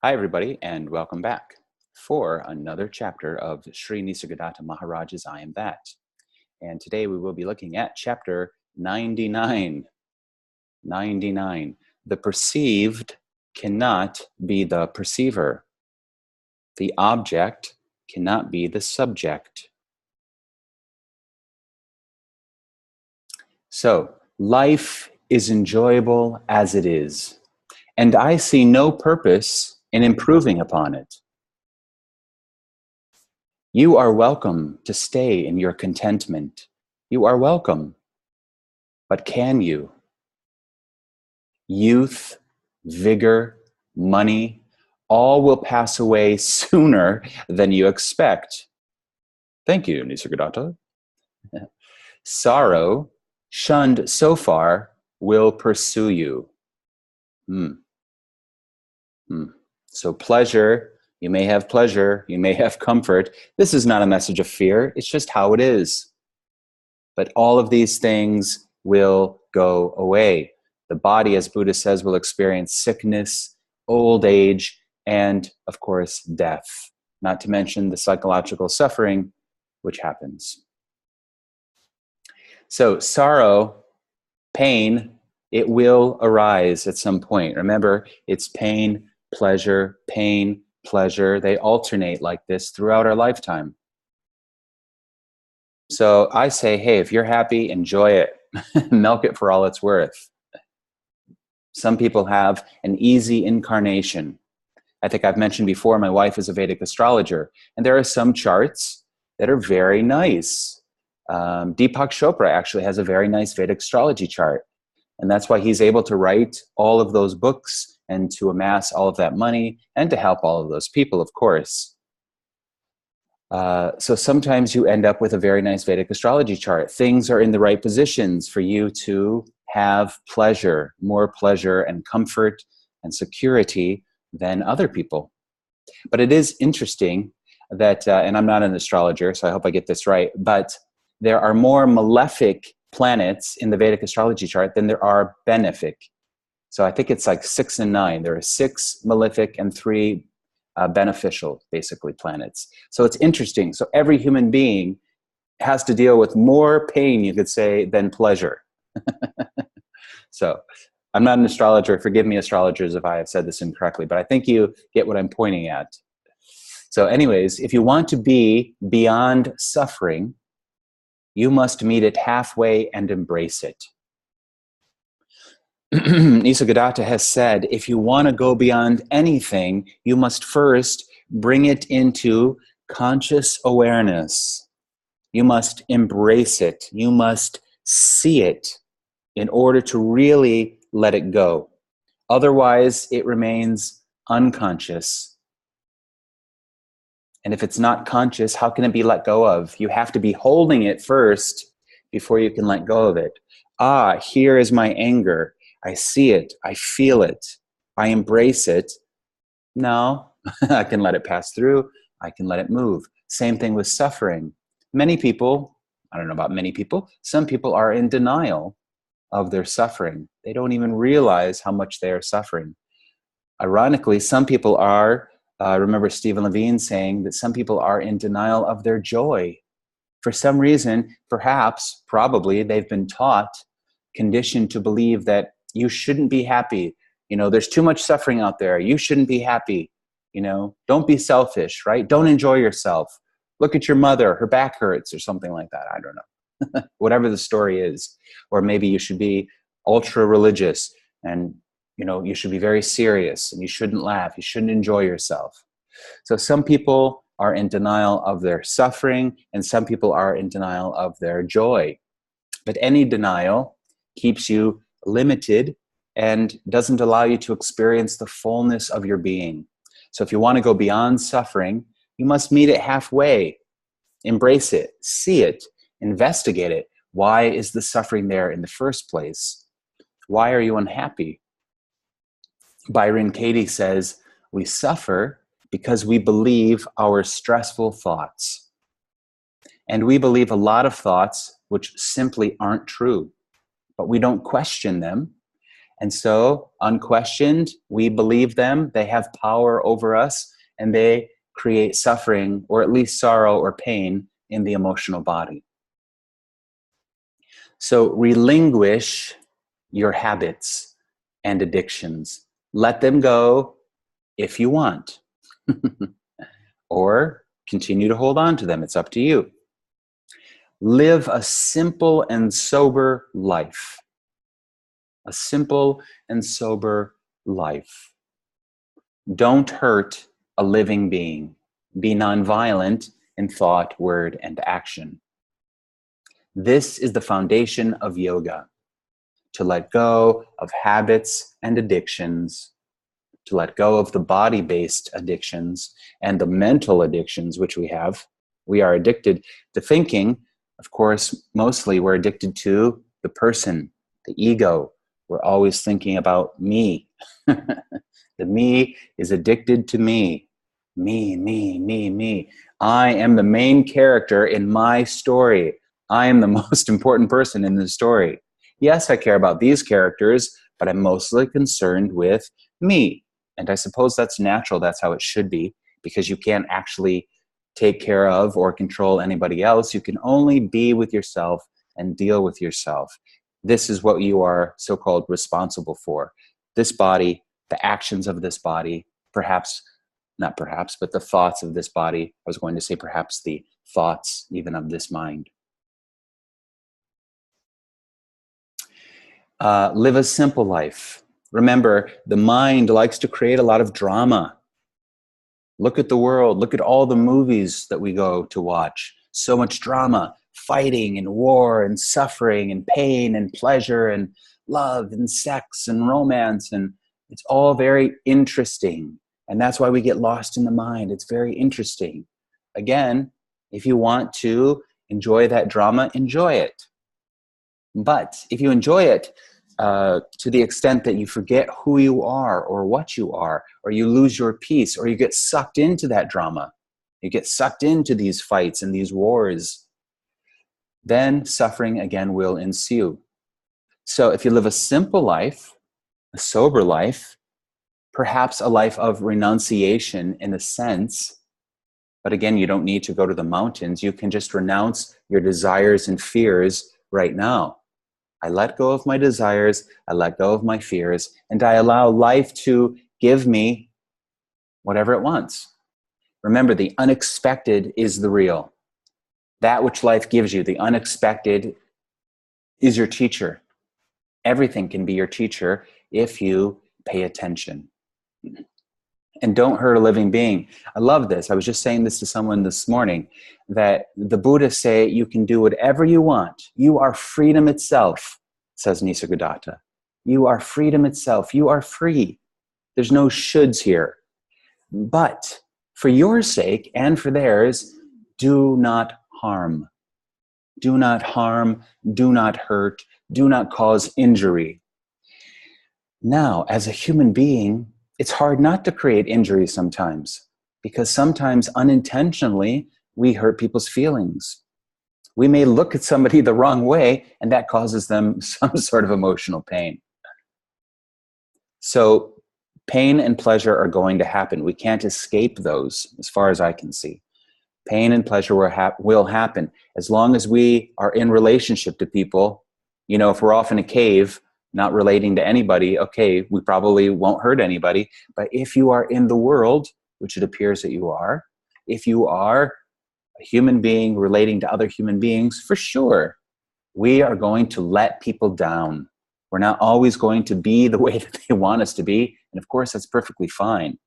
Hi, everybody, and welcome back for another chapter of Sri Nisargadatta Maharaj's I Am That. And today we will be looking at chapter 99. 99. The perceived cannot be the perceiver. The object cannot be the subject. So, life is enjoyable as it is, and I see no purpose in improving upon it. You are welcome to stay in your contentment. You are welcome. But can you? Youth, vigor, money, all will pass away sooner than you expect. Thank you, Nisargadatta. Sorrow, shunned so far, will pursue you. So pleasure, you may have pleasure, you may have comfort. This is not a message of fear. It's just how it is. But all of these things will go away. The body, as Buddha says, will experience sickness, old age, and, of course, death, not to mention the psychological suffering which happens. So sorrow, pain, it will arise at some point. Remember, it's pain, pleasure, pain, pleasure. They alternate like this throughout our lifetime. So I say, hey, if you're happy, enjoy it. Milk it for all it's worth. Some people have an easy incarnation. I think I've mentioned before, my wife is a Vedic astrologer, and there are some charts that are very nice. Deepak Chopra actually has a very nice Vedic astrology chart, and that's why he's able to write all of those books and to amass all of that money and to help all of those people, of course. So sometimes you end up with a very nice Vedic astrology chart. Things are in the right positions for you to have pleasure, more pleasure and comfort and security than other people. But it is interesting that, and I'm not an astrologer, so I hope I get this right, but there are more malefic planets in the Vedic astrology chart than there are benefic. So I think it's like 6 and 9. There are 6 malefic and 3 beneficial, basically, planets. So it's interesting. So every human being has to deal with more pain, you could say, than pleasure. So I'm not an astrologer. Forgive me, astrologers, if I have said this incorrectly, but I think you get what I'm pointing at. So anyways, if you want to be beyond suffering, you must meet it halfway and embrace it. Nisargadatta has said, if you want to go beyond anything, you must first bring it into conscious awareness. You must embrace it. You must see it in order to really let it go. Otherwise, it remains unconscious. And if it's not conscious, how can it be let go of? You have to be holding it first before you can let go of it. Ah, here is my anger. I see it. I feel it. I embrace it. Now I can let it pass through. I can let it move. Same thing with suffering. Many people, I don't know about many people, some people are in denial of their suffering. They don't even realize how much they are suffering. Ironically, some people are, I remember Stephen Levine saying that some people are in denial of their joy. For some reason, perhaps, probably, they've been taught, conditioned to believe that you shouldn't be happy. You know, there's too much suffering out there. You shouldn't be happy. You know, don't be selfish, right? Don't enjoy yourself. Look at your mother, her back hurts or something like that. I don't know. Whatever the story is. Or maybe you should be ultra religious and, you know, you should be very serious and you shouldn't laugh. You shouldn't enjoy yourself. So some people are in denial of their suffering and some people are in denial of their joy. But any denial keeps you limited and doesn't allow you to experience the fullness of your being. So if you want to go beyond suffering, you must meet it halfway. Embrace it, see it, investigate it. Why is the suffering there in the first place? Why are you unhappy? Byron Katie says, we suffer because we believe our stressful thoughts. And we believe a lot of thoughts which simply aren't true, but we don't question them. And so, unquestioned, we believe them, they have power over us, and they create suffering, or at least sorrow or pain, in the emotional body. So relinquish your habits and addictions. Let them go if you want, or continue to hold on to them. It's up to you. Live a simple and sober life. A simple and sober life. Don't hurt a living being. Be nonviolent in thought, word, and action. This is the foundation of yoga. To let go of habits and addictions, to let go of the body-based addictions and the mental addictions which we have. We are addicted to thinking. Of course, mostly we're addicted to the person, the ego. We're always thinking about me. The me is addicted to me. Me, me, me, me. I am the main character in my story. I am the most important person in the story. Yes, I care about these characters, but I'm mostly concerned with me. And I suppose that's natural. That's how it should be, because you can't actually take care of or control anybody else. You can only be with yourself and deal with yourself. This is what you are so-called responsible for. This body, the actions of this body, perhaps, not perhaps, but the thoughts of this body. I was going to say perhaps the thoughts even of this mind. Live a simple life. Remember, the mind likes to create a lot of drama. Look at the world. Look at all the movies that we go to watch. So much drama, fighting and war and suffering and pain and pleasure and love and sex and romance. And it's all very interesting. And that's why we get lost in the mind. It's very interesting. Again, if you want to enjoy that drama, enjoy it. But if you enjoy it to the extent that you forget who you are or what you are, or you lose your peace, or you get sucked into that drama, you get sucked into these fights and these wars, then suffering again will ensue. So if you live a simple life, a sober life, perhaps a life of renunciation in a sense, but again, you don't need to go to the mountains. You can just renounce your desires and fears right now. I let go of my desires, I let go of my fears, and I allow life to give me whatever it wants. Remember, the unexpected is the real. That which life gives you, the unexpected, is your teacher. Everything can be your teacher if you pay attention. And don't hurt a living being. I love this. I was just saying this to someone this morning, that the Buddhists say you can do whatever you want. You are freedom itself, says Nisargadatta. You are freedom itself. You are free. There's no shoulds here. But for your sake and for theirs, do not harm. Do not harm. Do not hurt. Do not cause injury. Now, as a human being, it's hard not to create injury sometimes, because sometimes unintentionally we hurt people's feelings. We may look at somebody the wrong way, and that causes them some sort of emotional pain. So pain and pleasure are going to happen. We can't escape those, as far as I can see. Pain and pleasure will happen. As long as we are in relationship to people, you know, if we're off in a cave, not relating to anybody, okay, we probably won't hurt anybody. But if you are in the world, which it appears that you are, if you are a human being relating to other human beings, for sure, we are going to let people down. We're not always going to be the way that they want us to be. And of course, that's perfectly fine,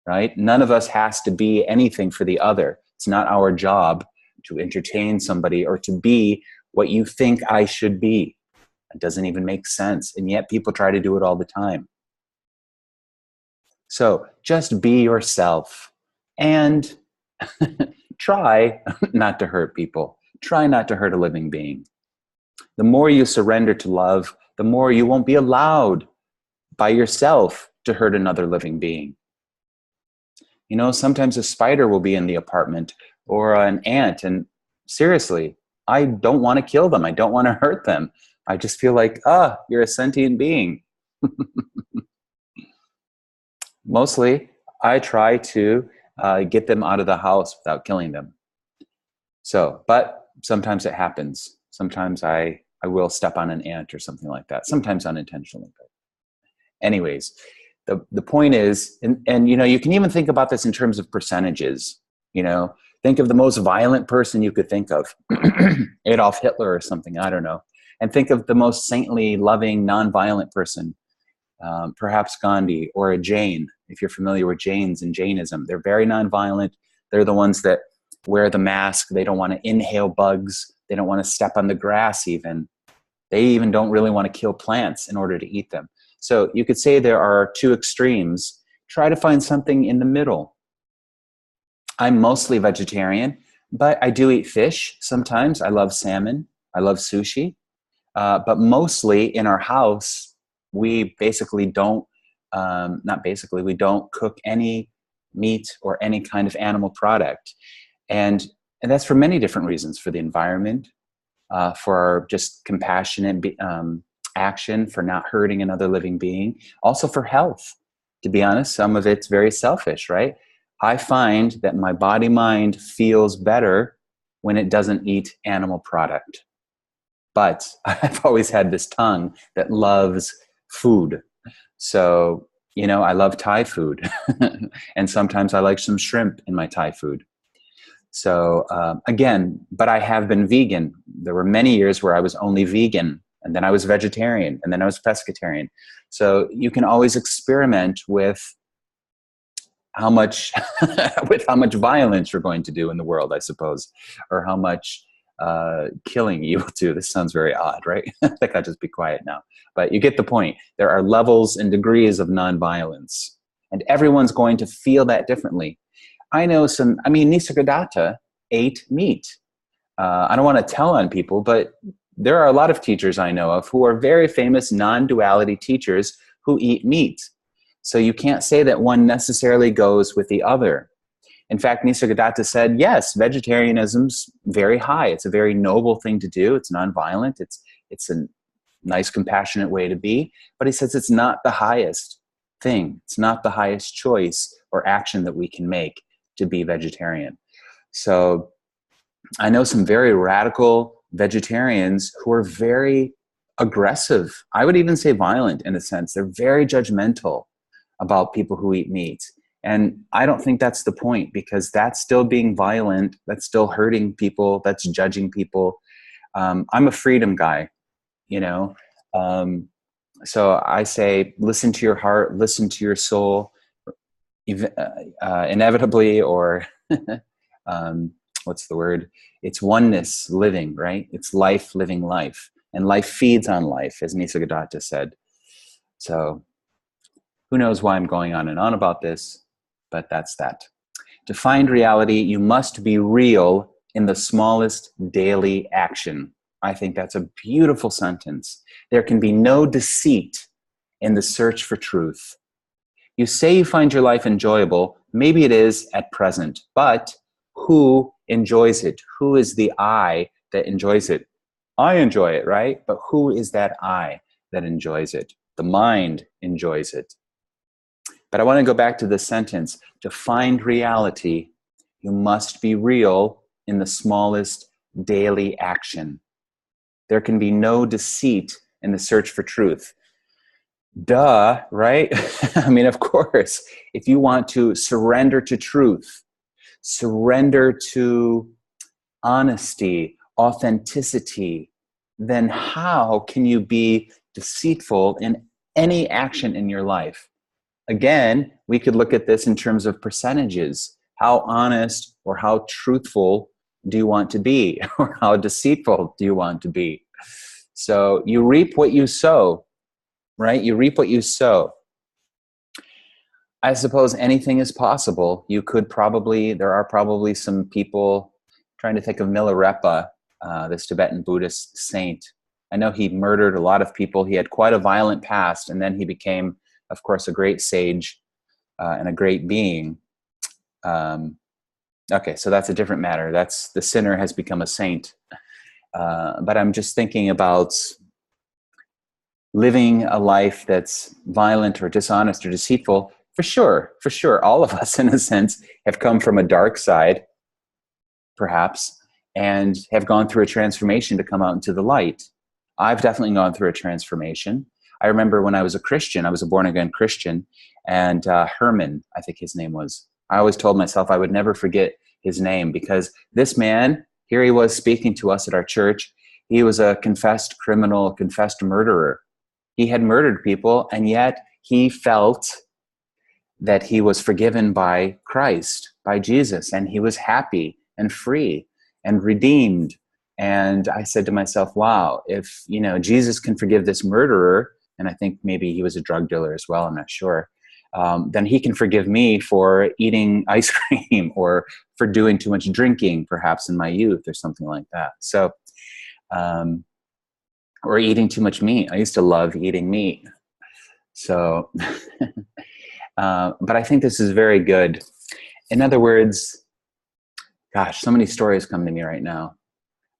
right? None of us has to be anything for the other. It's not our job to entertain somebody or to be what you think I should be. It doesn't even make sense. And yet people try to do it all the time. So just be yourself and try not to hurt people. Try not to hurt a living being. The more you surrender to love, the more you won't be allowed by yourself to hurt another living being. You know, sometimes a spider will be in the apartment or an ant, and seriously, I don't want to kill them. I don't want to hurt them. I just feel like, you're a sentient being. Mostly, I try to get them out of the house without killing them. So, but sometimes it happens. Sometimes I will step on an ant or something like that. Sometimes unintentionally. But anyways, the point is, and you know, you can even think about this in terms of percentages. You know, think of the most violent person you could think of, Adolf Hitler or something. I don't know, and think of the most saintly, loving, nonviolent person, perhaps Gandhi or a Jain. If you're familiar with Jains and Jainism, they're very nonviolent. They're the ones that wear the mask. They don't want to inhale bugs. They don't want to step on the grass even. They even don't really want to kill plants in order to eat them. So you could say there are two extremes. Try to find something in the middle. I'm mostly vegetarian, but I do eat fish sometimes. I love salmon. I love sushi. But mostly in our house, we basically don't, not basically, we don't cook any meat or any kind of animal product. And, and that's for many different reasons, for the environment, for just compassionate action, for not hurting another living being, also for health. To be honest, some of it's very selfish, right? I find that my body mind feels better when it doesn't eat animal product. But I've always had this tongue that loves food. So, you know, I love Thai food. And sometimes I like some shrimp in my Thai food. So again, but I have been vegan. There were many years where I was only vegan, and then I was vegetarian, and then I was pescatarian. So you can always experiment with how much with how much violence you're going to do in the world, I suppose, or how much killing you will do. This sounds very odd, right? I think I'll just be quiet now. But you get the point. There are levels and degrees of nonviolence, and everyone's going to feel that differently. I know some, I mean, Nisargadatta ate meat. I don't want to tell on people, but there are a lot of teachers I know of who are very famous non-duality teachers who eat meat. So you can't say that one necessarily goes with the other. In fact, Nisargadatta said, yes, vegetarianism's very high. It's a very noble thing to do. It's nonviolent. It's a nice, compassionate way to be. But he says it's not the highest thing. It's not the highest choice or action that we can make to be vegetarian. So I know some very radical vegetarians who are very aggressive. I would even say violent in a sense. They're very judgmental about people who eat meat. And I don't think that's the point, because that's still being violent. That's still hurting people. That's judging people. I'm a freedom guy, you know. So I say, listen to your heart, listen to your soul, inevitably, or what's the word? It's oneness living, right? It's life living life. And life feeds on life, as Nisargadatta said. So who knows why I'm going on and on about this, but that's that. To find reality, you must be real in the smallest daily action. I think that's a beautiful sentence. There can be no deceit in the search for truth. You say you find your life enjoyable. Maybe it is at present, but who enjoys it? Who is the I that enjoys it? I enjoy it, right? But who is that I that enjoys it? The mind enjoys it. But I want to go back to this sentence. To find reality, you must be real in the smallest daily action. There can be no deceit in the search for truth. Duh, right? I mean, of course, if you want to surrender to truth, surrender to honesty, authenticity, then how can you be deceitful in any action in your life? Again, we could look at this in terms of percentages. How honest or how truthful do you want to be? Or how deceitful do you want to be? So you reap what you sow, right? You reap what you sow. I suppose anything is possible. You could probably, there are probably some people, trying to think of Milarepa, this Tibetan Buddhist saint. I know he murdered a lot of people. He had quite a violent past, and then he became, of course, a great sage and a great being. Okay, so that's a different matter. That's the sinner has become a saint. But I'm just thinking about living a life that's violent or dishonest or deceitful, for sure, all of us, in a sense, have come from a dark side, perhaps, and have gone through a transformation to come out into the light. I've definitely gone through a transformation. I remember when I was a Christian, I was a born-again Christian, and Herman, I think his name was, I always told myself I would never forget his name, because this man, here he was speaking to us at our church. He was a confessed criminal, confessed murderer. He had murdered people, and yet he felt that he was forgiven by Christ, by Jesus, and he was happy and free and redeemed. And I said to myself, wow, if, you know, Jesus can forgive this murderer, and I think maybe he was a drug dealer as well, I'm not sure, then he can forgive me for eating ice cream or for doing too much drinking, perhaps in my youth or something like that. So, or eating too much meat. I used to love eating meat. So, but I think this is very good. In other words, gosh, so many stories come to me right now.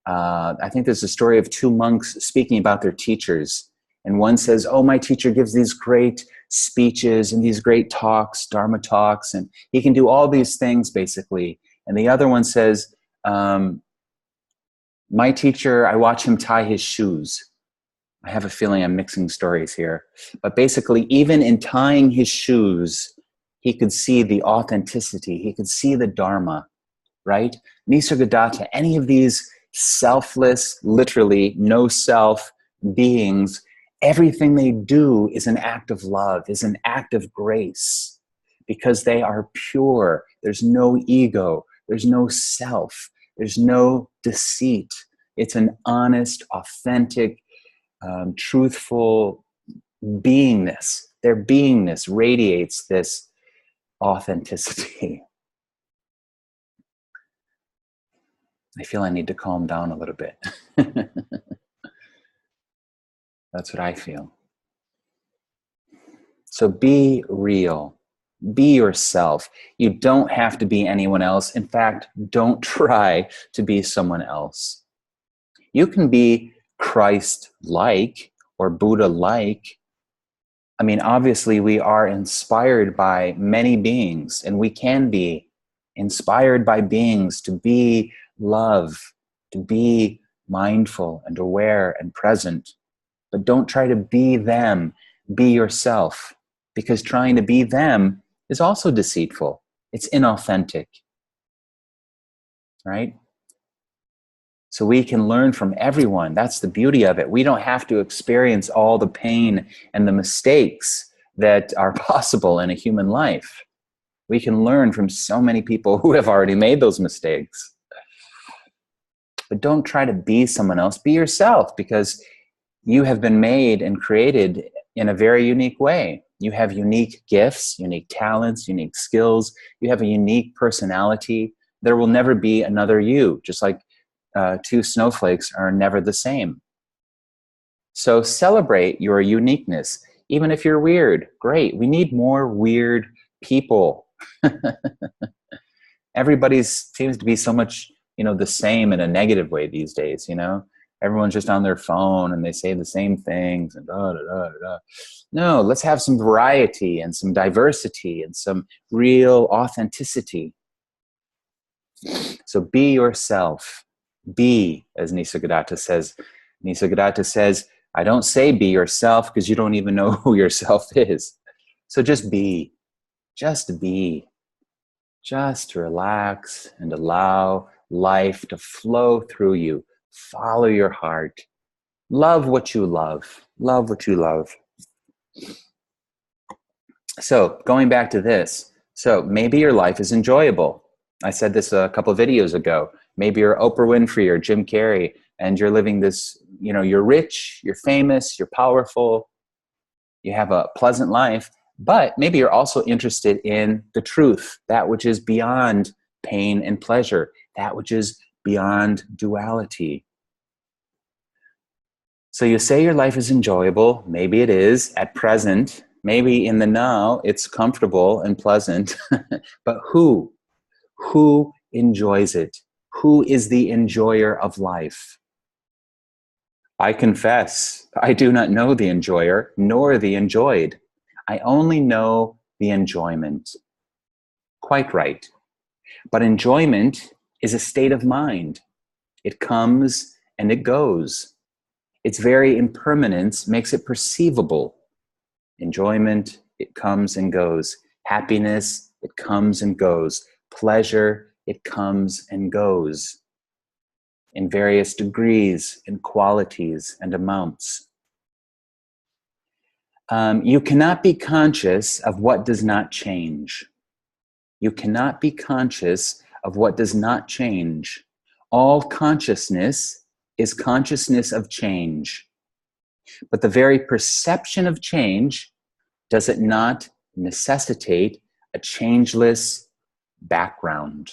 I think there's a story of two monks speaking about their teachers. And one says, oh, my teacher gives these great speeches and these great talks, Dharma talks, and he can do all these things, basically. And the other one says, my teacher, I watch him tie his shoes. I have a feeling I'm mixing stories here. But basically, even in tying his shoes, he could see the authenticity. He could see the Dharma, right? Nisargadatta, any of these selfless, literally no self beings, everything they do is an act of love, is an act of grace, because they are pure. There's no ego. There's no self. There's no deceit. It's an honest, authentic, truthful beingness. Their beingness radiates this authenticity. I feel I need to calm down a little bit. That's what I feel. So be real. Be yourself. You don't have to be anyone else. In fact, don't try to be someone else. You can be Christ-like or Buddha-like. I mean, obviously, we are inspired by many beings, and we can be inspired by beings to be love, to be mindful and aware and present. But don't try to be them. Be yourself, because trying to be them is also deceitful. It's inauthentic, right? So we can learn from everyone. That's the beauty of it. We don't have to experience all the pain and the mistakes that are possible in a human life. We can learn from so many people who have already made those mistakes. But don't try to be someone else. Be yourself, because you have been made and created in a very unique way. You have unique gifts, unique talents, unique skills. You have a unique personality. There will never be another you, just like two snowflakes are never the same. So celebrate your uniqueness. Even if you're weird, great. We need more weird people. Everybody seems to be so much, the same in a negative way these days, Everyone's just on their phone and they say the same things and da, da, da, da. No, let's have some variety and some diversity and some real authenticity. So be yourself. Be, as Nisargadatta says. Nisargadatta says, I don't say be yourself because you don't even know who yourself is. So just be. Just be. Just relax and allow life to flow through you. Follow your heart. Love what you love. Love what you love. So going back to this. So maybe your life is enjoyable. I said this a couple of videos ago. Maybe you're Oprah Winfrey or Jim Carrey, and you're living this, you're rich, you're famous, you're powerful, you have a pleasant life, but maybe you're also interested in the truth, that which is beyond pain and pleasure, that which is beyond duality. So you say your life is enjoyable. Maybe it is at present. Maybe in the now it's comfortable and pleasant. But who enjoys it? Who is the enjoyer of life? I confess, I do not know the enjoyer, nor the enjoyed. I only know the enjoyment. Quite right. But enjoyment is a state of mind. It comes and it goes. Its very impermanence makes it perceivable. Enjoyment, it comes and goes. Happiness, it comes and goes. Pleasure, it comes and goes in various degrees and qualities and amounts. You cannot be conscious of what does not change. You cannot be conscious of what does not change. All consciousness is consciousness of change. But the very perception of change, does it not necessitate a changeless background?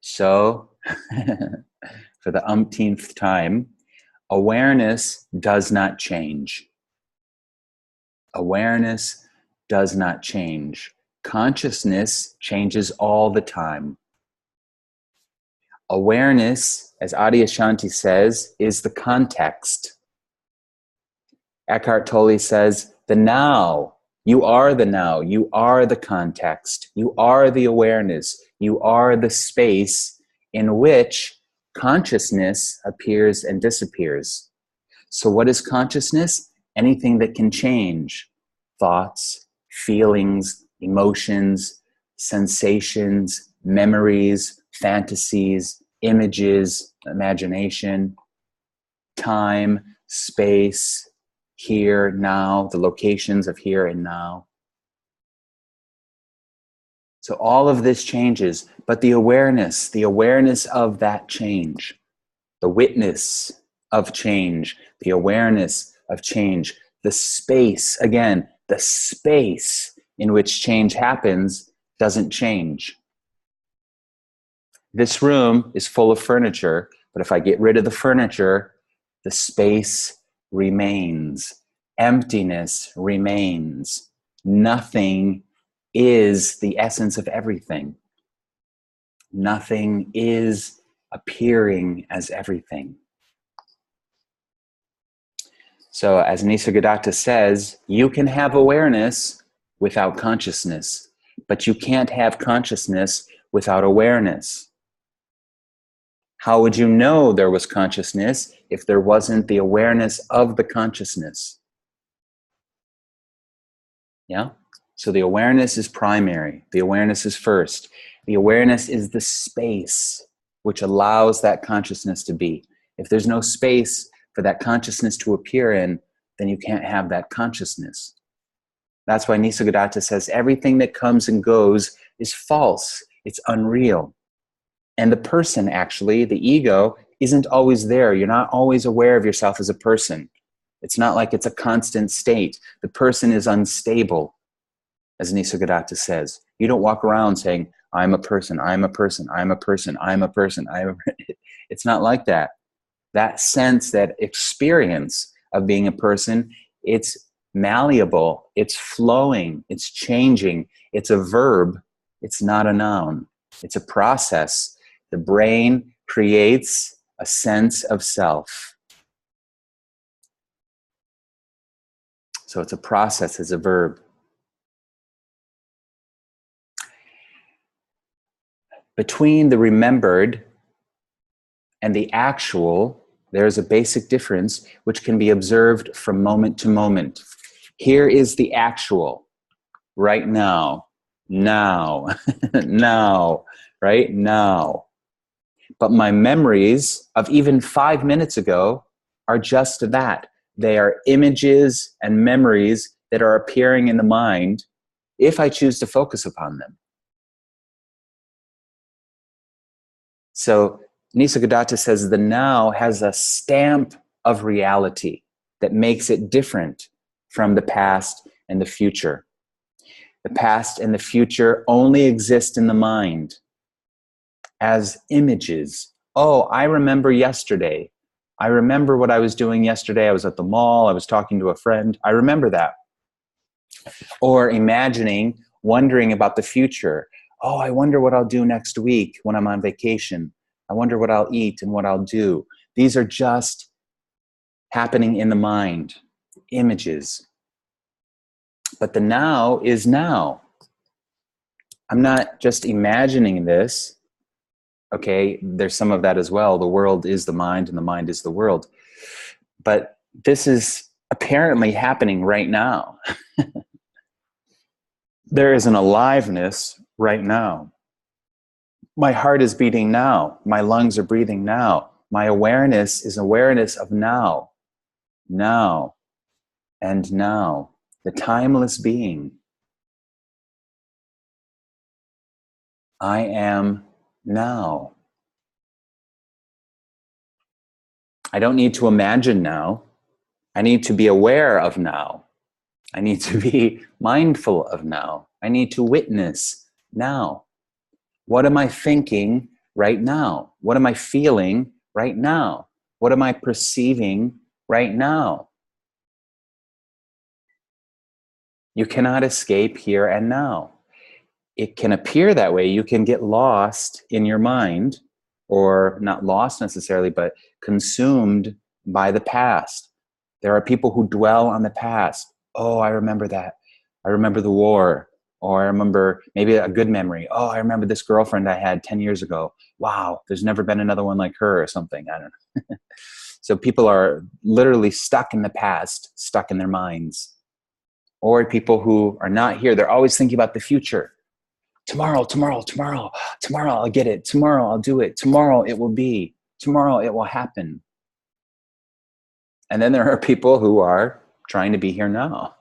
So, for the umpteenth time, awareness does not change. Awareness does not change. Consciousness changes all the time. Awareness, as Adyashanti says, is the context. Eckhart Tolle says, the now, you are the now, you are the context, you are the awareness, you are the space in which consciousness appears and disappears. So what is consciousness? Anything that can change. Thoughts, feelings, emotions, sensations, memories, fantasies, images, imagination, time, space, here, now, the locations of here and now. So all of this changes, but the awareness of that change, the witness of change, the awareness of change, the space, again, the space in which change happens doesn't change. This room is full of furniture, but if I get rid of the furniture, the space remains. Emptiness remains. Nothing is the essence of everything. Nothing is appearing as everything. So as Nisargadatta says, you can have awareness without consciousness, but you can't have consciousness without awareness. How would you know there was consciousness if there wasn't the awareness of the consciousness? Yeah? So the awareness is primary. The awareness is first. The awareness is the space which allows that consciousness to be. If there's no space for that consciousness to appear in, then you can't have that consciousness. That's why Nisargadatta says everything that comes and goes is false. It's unreal. And the person, actually, the ego, isn't always there. You're not always aware of yourself as a person. It's not like it's a constant state. The person is unstable, as Nisargadatta says. You don't walk around saying, I'm a person, I'm a person, I'm a person, I'm a person. It's not like that. That sense, that experience of being a person, it's malleable, it's flowing, it's changing. It's a verb, it's not a noun. It's a process. The brain creates a sense of self. So it's a process, it's a verb. Between the remembered and the actual, there's a basic difference which can be observed from moment to moment. Here is the actual, right now, now, now, right now. But my memories of even 5 minutes ago are just that. They are images and memories that are appearing in the mind if I choose to focus upon them. So Nisargadatta says the now has a stamp of reality that makes it different from the past and the future. The past and the future only exist in the mind as images. Oh, I remember yesterday. I remember what I was doing yesterday. I was at the mall. I was talking to a friend. I remember that. Or imagining, wondering about the future. Oh, I wonder what I'll do next week when I'm on vacation. I wonder what I'll eat and what I'll do. These are just happening in the mind, images. But the now is now. I'm not just imagining this. Okay, there's some of that as well. The world is the mind and the mind is the world. But this is apparently happening right now. There is an aliveness right now. My heart is beating now. My lungs are breathing now. My awareness is awareness of now, now, and now. The timeless being. I am now. I don't need to imagine now. I need to be aware of now. I need to be mindful of now. I need to witness now. What am I thinking right now? What am I feeling right now? What am I perceiving right now? You cannot escape here and now. It can appear that way. You can get lost in your mind, or not lost necessarily, but consumed by the past. There are people who dwell on the past. Oh, I remember that. I remember the war. Or I remember maybe a good memory. Oh, I remember this girlfriend I had 10 years ago. Wow, there's never been another one like her or something. I don't know. So people are literally stuck in the past, stuck in their minds. Or people who are not here, they're always thinking about the future. Tomorrow, tomorrow, tomorrow, tomorrow I'll get it. Tomorrow I'll do it. Tomorrow it will be. Tomorrow it will happen. And then there are people who are trying to be here now.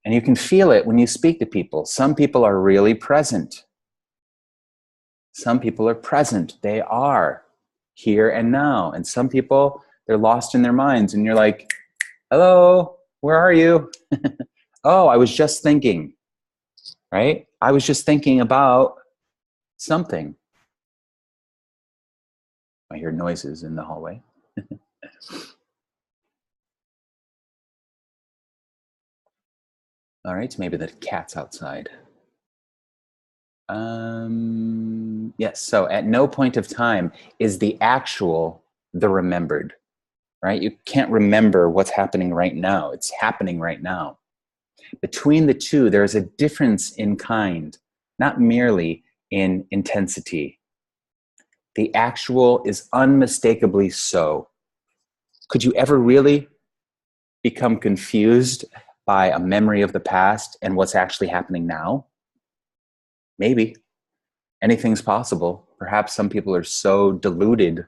And you can feel it when you speak to people. Some people are really present. Some people are present. They are here and now. And some people, they're lost in their minds. And you're like, hello, where are you? Oh, I was just thinking, right? I was just thinking about something. I hear noises in the hallway. All right, so maybe the cat's outside. Yes, so at no point of time is the actual the remembered, right? You can't remember what's happening right now. It's happening right now. Between the two, there's a difference in kind, not merely in intensity. The actual is unmistakably so. Could you ever really become confused by a memory of the past and what's actually happening now? Maybe. Anything's possible. Perhaps some people are so deluded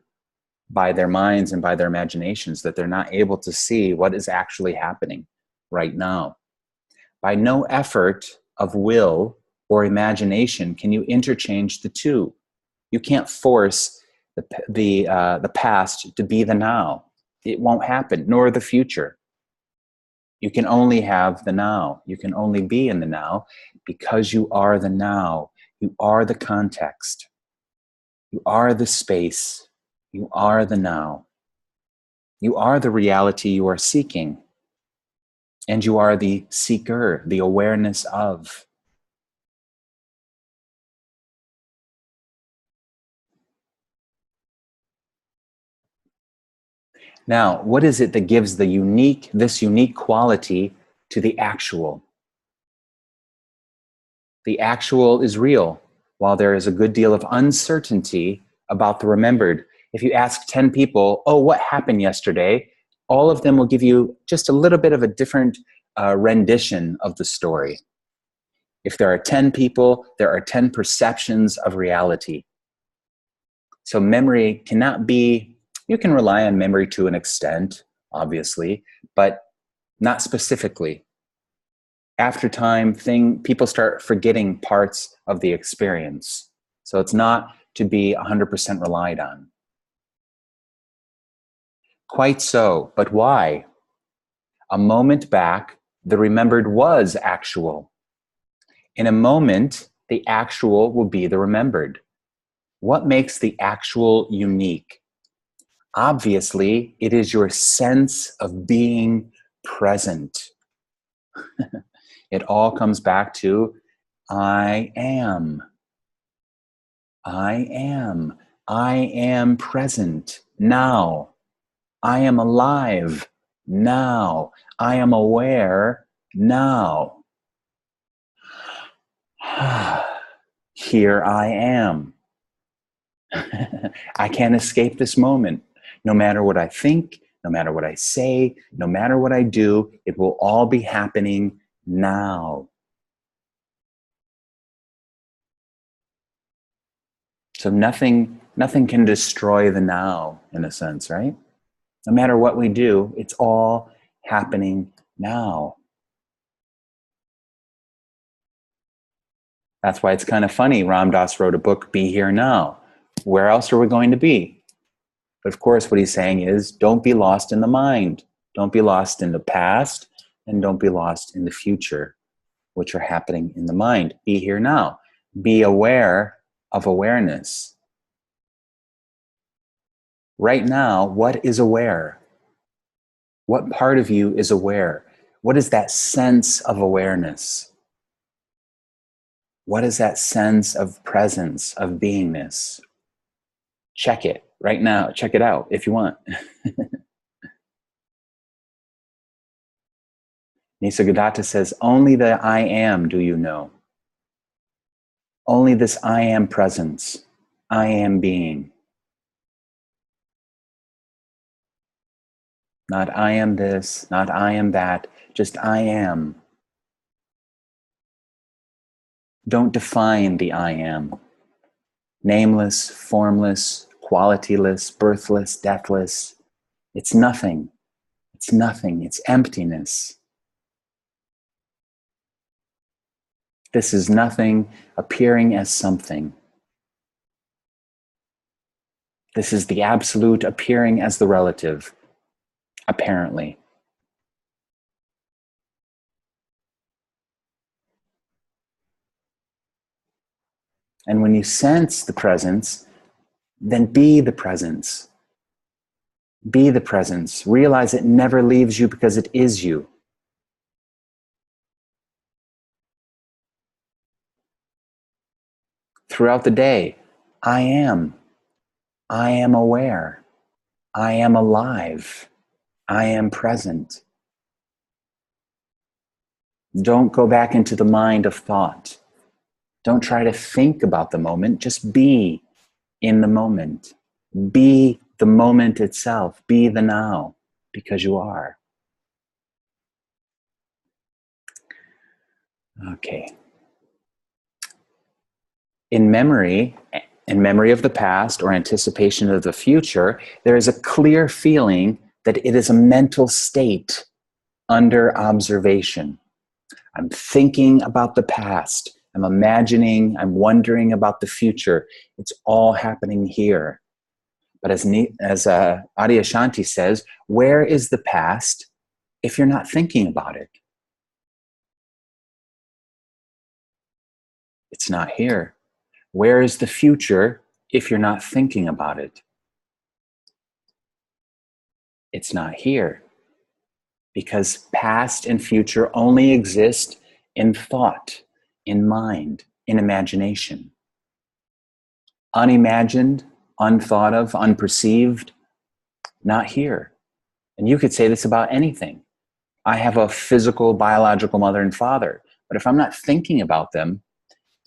by their minds and by their imaginations that they're not able to see what is actually happening right now. By no effort of will or imagination can you interchange the two. You can't force the past to be the now. It won't happen, nor the future. You can only have the now. You can only be in the now because you are the now. You are the context. You are the space. You are the now. You are the reality you are seeking. And you are the seeker, the awareness of. Now, what is it that gives this unique quality to the actual? The actual is real, while there is a good deal of uncertainty about the remembered. If you ask 10 people, oh, what happened yesterday? All of them will give you just a little bit of a different rendition of the story. If there are 10 people, there are 10 perceptions of reality. So memory cannot be, you can rely on memory to an extent, obviously, but not specifically. After time, people start forgetting parts of the experience. So it's not to be 100% relied on. Quite so, but why? A moment back, the remembered was actual. In a moment, the actual will be the remembered. What makes the actual unique? Obviously, it is your sense of being present. It all comes back to I am. I am. I am present now. I am alive now. I am aware now. Here I am. I can't escape this moment. No matter what I think, no matter what I say, no matter what I do, it will all be happening now. So nothing can destroy the now, in a sense, right? No matter what we do, it's all happening now. That's why it's kind of funny. Ram Dass wrote a book, Be Here Now. Where else are we going to be? But of course, what he's saying is, don't be lost in the mind. Don't be lost in the past, and don't be lost in the future, which are happening in the mind. Be here now. Be aware of awareness. Right now, what is aware? What part of you is aware? What is that sense of awareness? What is that sense of presence, of beingness? Check it right now. Check it out if you want. Nisargadatta says, only the I am do you know. Only this I am presence. I am being. Not I am this, not I am that, just I am. Don't define the I am. Nameless, formless, qualityless, birthless, deathless. It's nothing. It's nothing. It's emptiness. This is nothing appearing as something. This is the absolute appearing as the relative, apparently. And when you sense the presence, then be the presence. Be the presence. Realize it never leaves you because it is you. Throughout the day, I am aware. I am alive. I am present. Don't go back into the mind of thought. Don't try to think about the moment. Just be in the moment. Be the moment itself. Be the now, because you are. Okay. In memory of the past or anticipation of the future, there is a clear feeling that it is a mental state under observation. I'm thinking about the past. I'm imagining, I'm wondering about the future. It's all happening here. But as Adyashanti says, where is the past if you're not thinking about it? It's not here. Where is the future if you're not thinking about it? It's not here. Because past and future only exist in thought, in mind, in imagination. Unimagined, unthought of, unperceived, not here. And you could say this about anything. I have a physical, biological mother and father, but if I'm not thinking about them,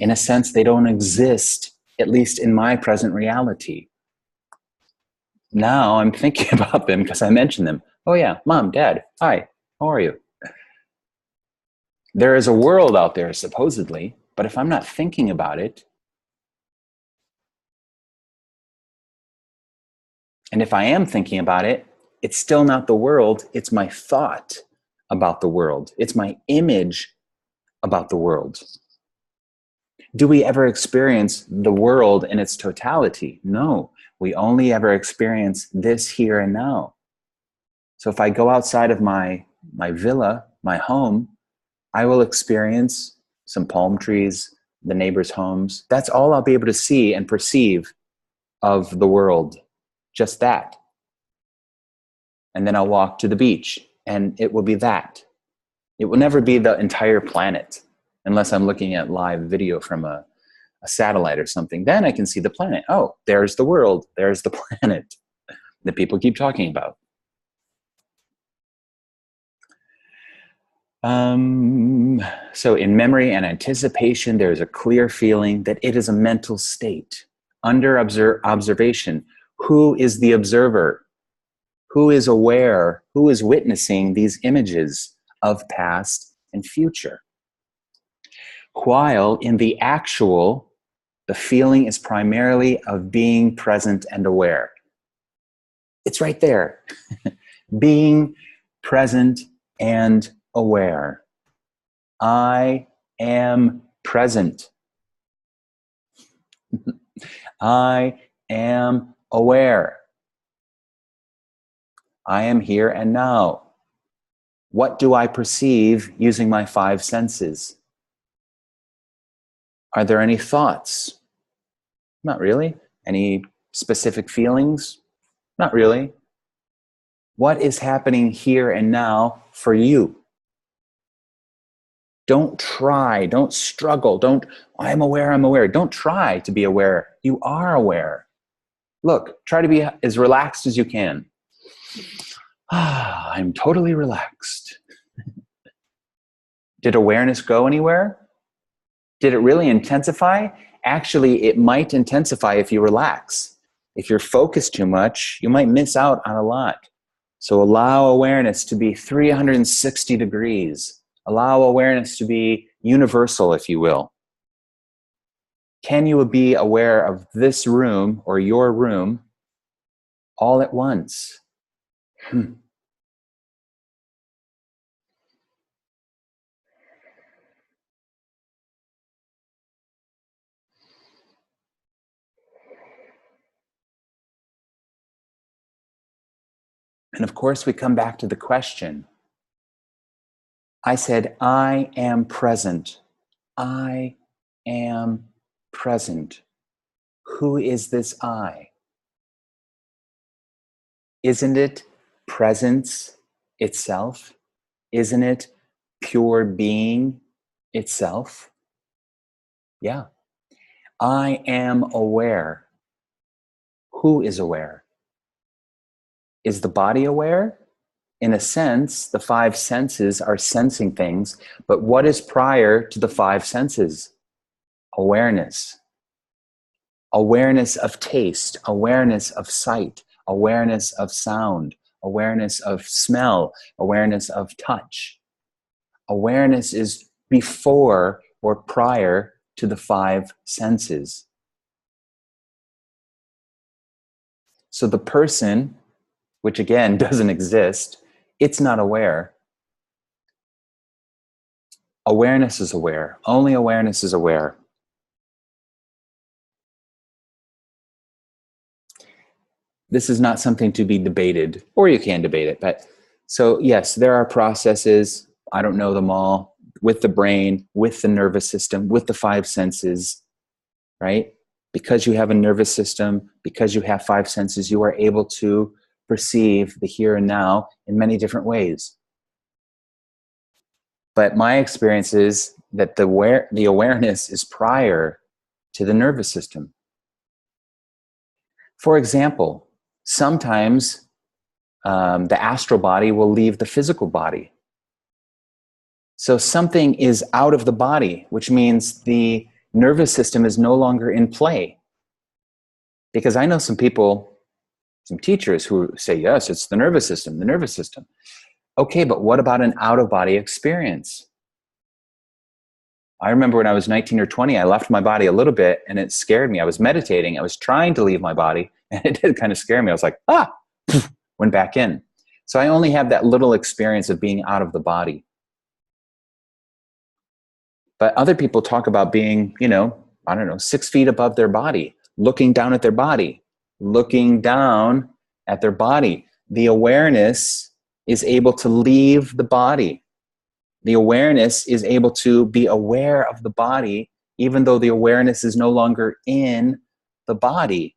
in a sense, they don't exist, at least in my present reality. Now I'm thinking about them because I mentioned them. Oh yeah, Mom, Dad, hi, how are you? There is a world out there, supposedly, but if I'm not thinking about it, and if I am thinking about it, it's still not the world, it's my thought about the world. It's my image about the world. Do we ever experience the world in its totality? No, we only ever experience this here and now. So if I go outside of my villa, my home, I will experience some palm trees, the neighbors' homes. That's all I'll be able to see and perceive of the world, just that. And then I'll walk to the beach, and it will be that. It will never be the entire planet, unless I'm looking at live video from a a satellite or something, then I can see the planet. Oh, there's the world. There's the planet that people keep talking about. So in memory and anticipation, there is a clear feeling that it is a mental state. Under observation, who is the observer? Who is aware? Who is witnessing these images of past and future? While in the actual, the feeling is primarily of being present and aware. It's right there. Being present and aware. I am present. I am aware. I am here and now. What do I perceive using my 5 senses? Are there any thoughts? Not really. Any specific feelings? Not really. What is happening here and now for you? Don't try, don't struggle, I'm aware. Don't try to be aware. You are aware. Look, try to be as relaxed as you can. I'm totally relaxed. Did awareness go anywhere? Did it really intensify? Actually, it might intensify if you relax. If you're focused too much, you might miss out on a lot. So allow awareness to be 360 degrees. Allow awareness to be universal, if you will. Can you be aware of this room or your room all at once? And of course, we come back to the question. I said, I am present. I am present. Who is this I? Isn't it presence itself? Isn't it pure being itself? Yeah. I am aware. Who is aware? Is the body aware? In a sense, the 5 senses are sensing things, but what is prior to the 5 senses? Awareness. Awareness of taste, awareness of sight, awareness of sound, awareness of smell, awareness of touch. Awareness is before or prior to the 5 senses. So the person, which again doesn't exist, it's not aware. Awareness is aware. Only awareness is aware. This is not something to be debated, or you can debate it. But so yes, there are processes, I don't know them all, with the brain, with the nervous system, with the 5 senses, right? Because you have a nervous system, because you have 5 senses, you are able to perceive the here and now in many different ways. But my experience is that the awareness is prior to the nervous system. For example, sometimes the astral body will leave the physical body. So something is out of the body, which means the nervous system is no longer in play. Because I know some people, some teachers who say, yes, it's the nervous system, the nervous system. Okay, but what about an out-of-body experience? I remember when I was 19 or 20, I left my body a little bit and it scared me. I was meditating. I was trying to leave my body and it did kind of scare me. I was like, went back in. So I only have that little experience of being out of the body. But other people talk about being, 6 feet above their body, looking down at their body, looking down at their body. The awareness is able to leave the body. The awareness is able to be aware of the body, even though the awareness is no longer in the body.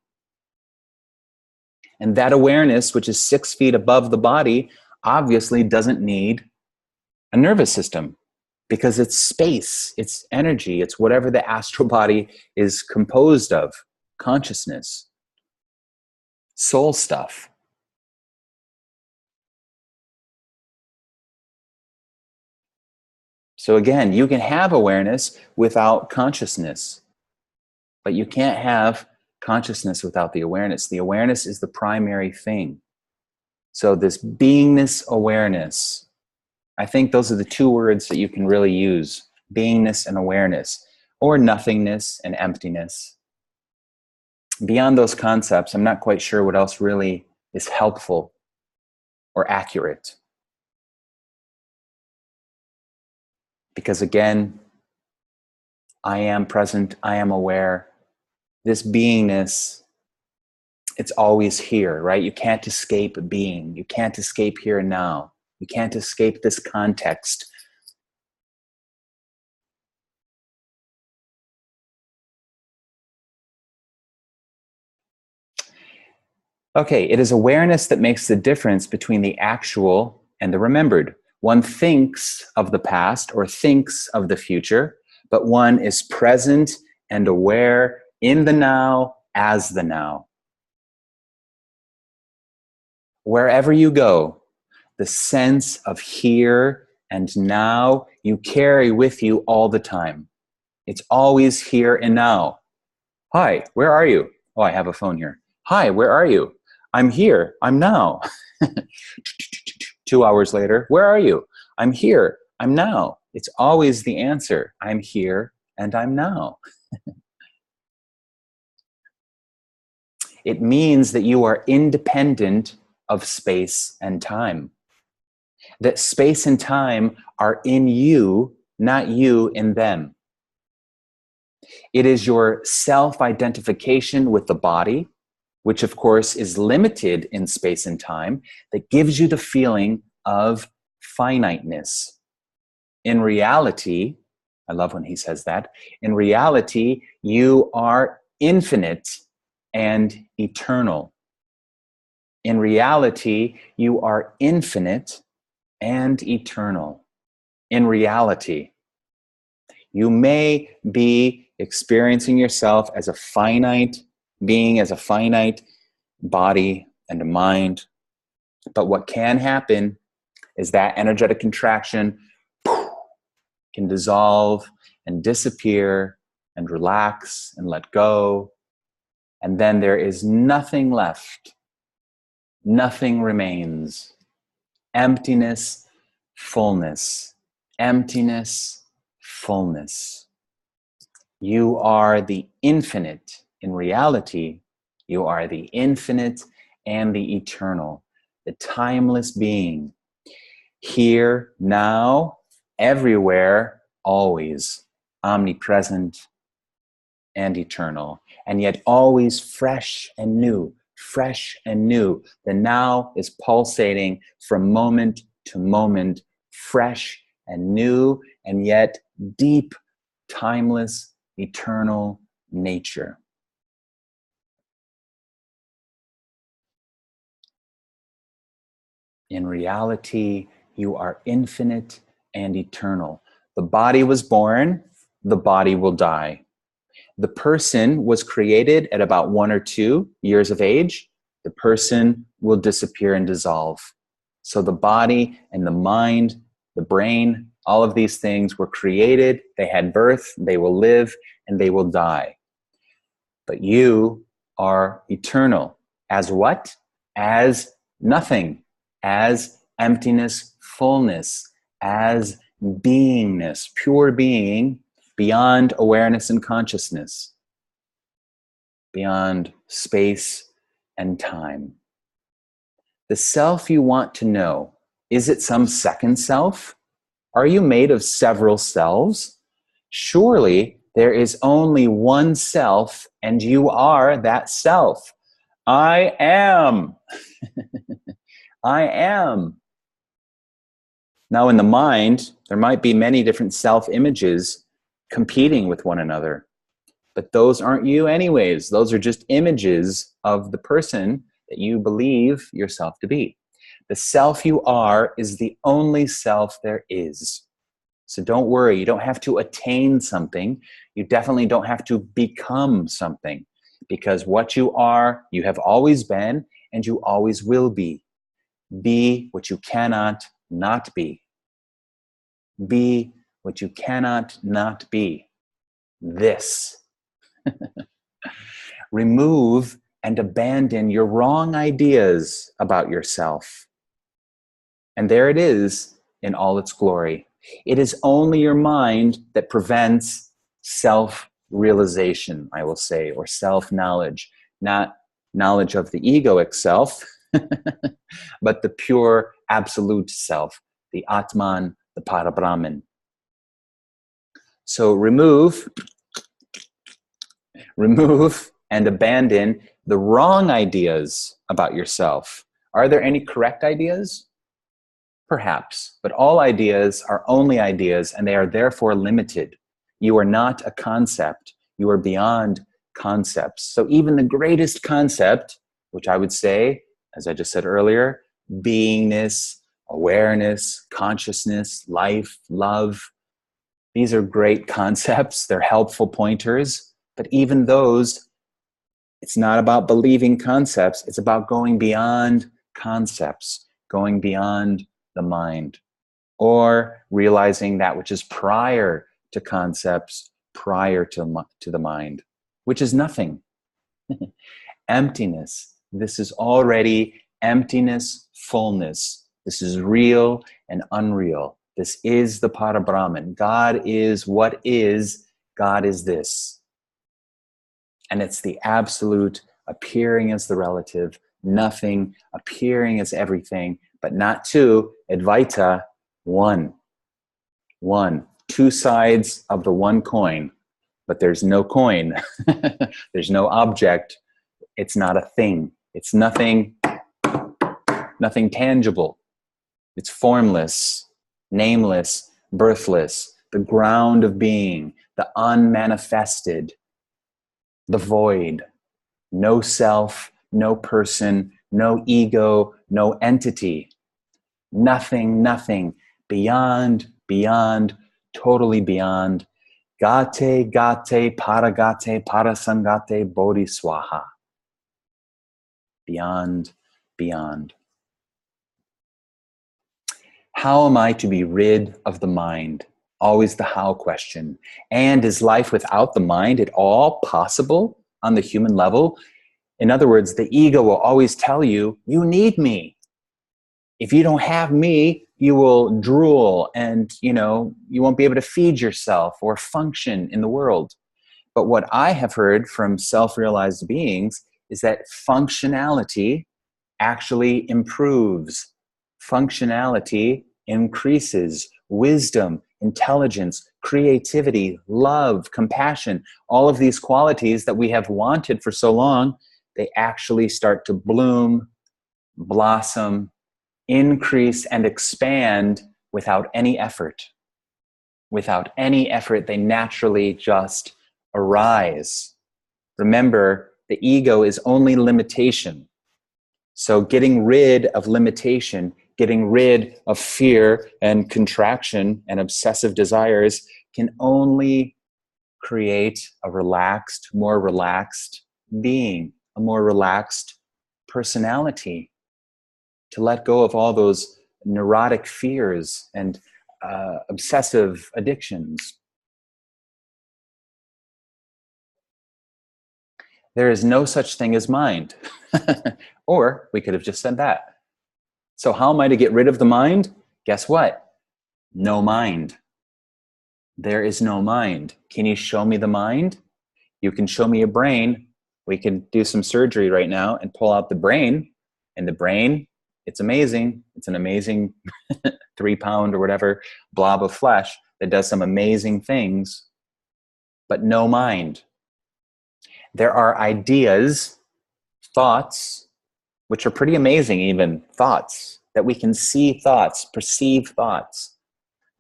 And that awareness, which is 6 feet above the body, obviously doesn't need a nervous system because it's space, it's energy, it's whatever the astral body is composed of, consciousness, soul stuff. So again, you can have awareness without consciousness, but you can't have consciousness without the awareness. The awareness is the primary thing. So this beingness awareness, I think those are the two words that you can really use, beingness and awareness, or nothingness and emptiness. Beyond those concepts, I'm not quite sure what else really is helpful or accurate. Because again, I am present, I am aware. This beingness, it's always here, right? You can't escape being. You can't escape here and now. You can't escape this context. Okay, it is awareness that makes the difference between the actual and the remembered. One thinks of the past or thinks of the future, but one is present and aware in the now as the now. Wherever you go, the sense of here and now you carry with you all the time. It's always here and now. Hi, where are you? Oh, I have a phone here. Hi, where are you? I'm here. I'm now. 2 hours later, where are you? I'm here. I'm now. It's always the answer. I'm here and I'm now. It means that you are independent of space and time. That space and time are in you, not you in them. It is your self-identification with the body, which of course is limited in space and time, that gives you the feeling of finiteness. In reality, I love when he says that, in reality, you are infinite and eternal. In reality, you are infinite and eternal. In reality, you may be experiencing yourself as a finite being, as a finite body and a mind. But what can happen is that energetic contraction can dissolve and disappear and relax and let go. And then there is nothing left. Nothing remains. Emptiness, fullness. Emptiness, fullness. You are the infinite. In reality, you are the infinite and the eternal, the timeless being. Here, now, everywhere, always, omnipresent and eternal, and yet always fresh and new, fresh and new. The now is pulsating from moment to moment, fresh and new, and yet deep, timeless, eternal nature. In reality, you are infinite and eternal. The body was born, the body will die. The person was created at about 1 or 2 years of age. The person will disappear and dissolve. So the body and the mind, the brain, all of these things were created. They had birth, they will live, and they will die. But you are eternal. As what? As nothing. As emptiness, fullness. As beingness, pure being, beyond awareness and consciousness, beyond space and time. The self you want to know, is it some second self? Are you made of several selves? Surely there is only one self, and you are that self. I am. I am. Now in the mind, there might be many different self-images competing with one another. But those aren't you anyways. Those are just images of the person that you believe yourself to be. The self you are is the only self there is. So don't worry. You don't have to attain something. You definitely don't have to become something, because what you are, you have always been, and you always will be. Be what you cannot not be. Be what you cannot not be. This. Remove and abandon your wrong ideas about yourself. And there it is in all its glory. It is only your mind that prevents self-realization, I will say, or self-knowledge, not knowledge of the egoic self, but the pure absolute self, the Atman, the Parabrahman. So remove and abandon the wrong ideas about yourself. Are there any correct ideas? Perhaps, but all ideas are only ideas, and they are therefore limited. You are not a concept. You are beyond concepts. So even the greatest concept, which I would say, as I just said earlier, beingness, awareness, consciousness, life, love, these are great concepts. They're helpful pointers. But even those, it's not about believing concepts. It's about going beyond concepts, going beyond the mind, or realizing that which is prior to concepts, prior to the mind, which is nothing. Emptiness. This is already emptiness, fullness. This is real and unreal. This is the Parabrahman. God is what is. God is this. And it's the absolute appearing as the relative, nothing appearing as everything, but not two, Advaita, one. One. Two sides of the one coin, but there's no coin. There's no object. It's not a thing. It's nothing tangible. It's formless, nameless, birthless, the ground of being, the unmanifested, the void, no self, no person, no ego, no entity, nothing, beyond, totally beyond, gate, paragate, parasangate, bodhiswaha, beyond. How am I to be rid of the mind? Always the how question. And is life without the mind at all possible on the human level? In other words, the ego will always tell you, you need me. If you don't have me, you will drool and, you won't be able to feed yourself or function in the world. But what I have heard from self-realized beings is that functionality actually improves. Functionality increases. Wisdom, intelligence, creativity, love, compassion, all of these qualities that we have wanted for so long, they actually start to bloom, blossom, increase, and expand without any effort. Without any effort, they naturally just arise. Remember, the ego is only limitation. So getting rid of limitation, getting rid of fear and contraction and obsessive desires can only create a relaxed, more relaxed being, a more relaxed personality, to let go of all those neurotic fears and obsessive addictions. There is no such thing as mind. Or we could have just said that. So how am I to get rid of the mind? Guess what? No mind. There is no mind. Can you show me the mind? You can show me a brain. We can do some surgery right now and pull out the brain. And the brain, it's amazing. It's an amazing 3-pound or whatever blob of flesh that does some amazing things, but no mind. There are ideas, thoughts, which are pretty amazing, even thoughts, that we can see thoughts, perceive thoughts.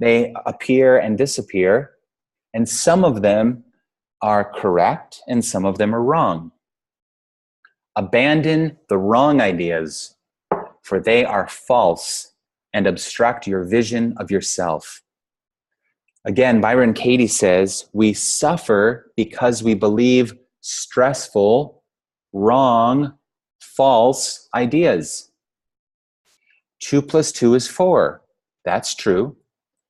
They appear and disappear, and some of them are correct and some of them are wrong. Abandon the wrong ideas, for they are false and obstruct your vision of yourself. Again, Byron Katie says, we suffer because we believe stressful, wrong, false ideas. 2 plus 2 is 4. That's true.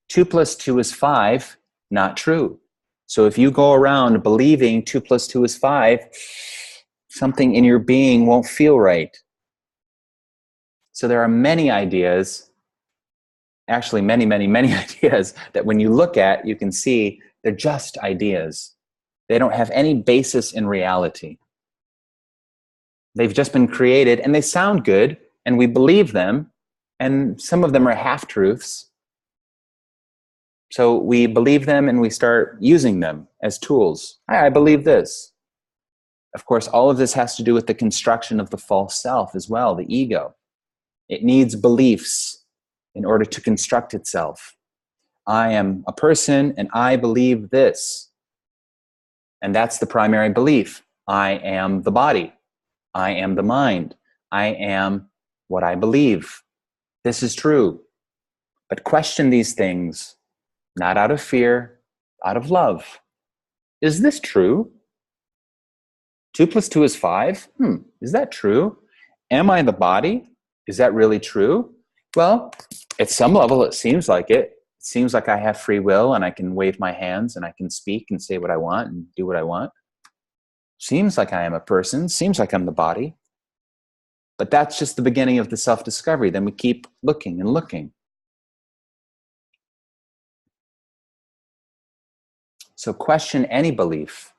2 plus 2 is 5. Not true. So if you go around believing 2 plus 2 is 5, something in your being won't feel right. So there are many ideas, actually many, many, many ideas that when you look at, you can see they're just ideas. They don't have any basis in reality. They've just been created and they sound good and we believe them, and some of them are half-truths. So we believe them and we start using them as tools. I believe this. Of course, all of this has to do with the construction of the false self as well, the ego. It needs beliefs in order to construct itself. I am a person and I believe this. And that's the primary belief. I am the body. I am the mind. I am what I believe. This is true. But question these things, not out of fear, out of love. Is this true? 2 plus 2 is 5? Is that true? Am I the body? Is that really true? Well, at some level, it seems like it. It seems like I have free will and I can wave my hands and I can speak and say what I want and do what I want. Seems like I am a person. Seems like I'm the body. But that's just the beginning of the self-discovery. Then we keep looking and looking. So question any belief.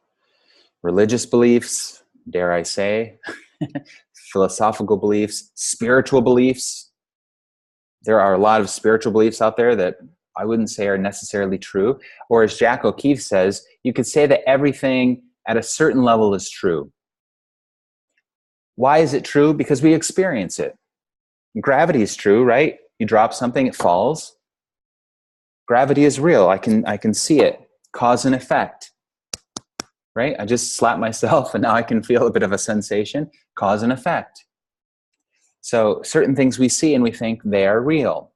Religious beliefs, dare I say, philosophical beliefs, spiritual beliefs. There are a lot of spiritual beliefs out there that I wouldn't say are necessarily true. Or as Jack O'Keefe says, you could say that everything at a certain level is true. Why is it true? Because we experience it. Gravity is true, right? You drop something, it falls. Gravity is real. I can see it. Cause and effect. Right? I just slapped myself and now I can feel a bit of a sensation. Cause and effect. So certain things we see and we think they are real.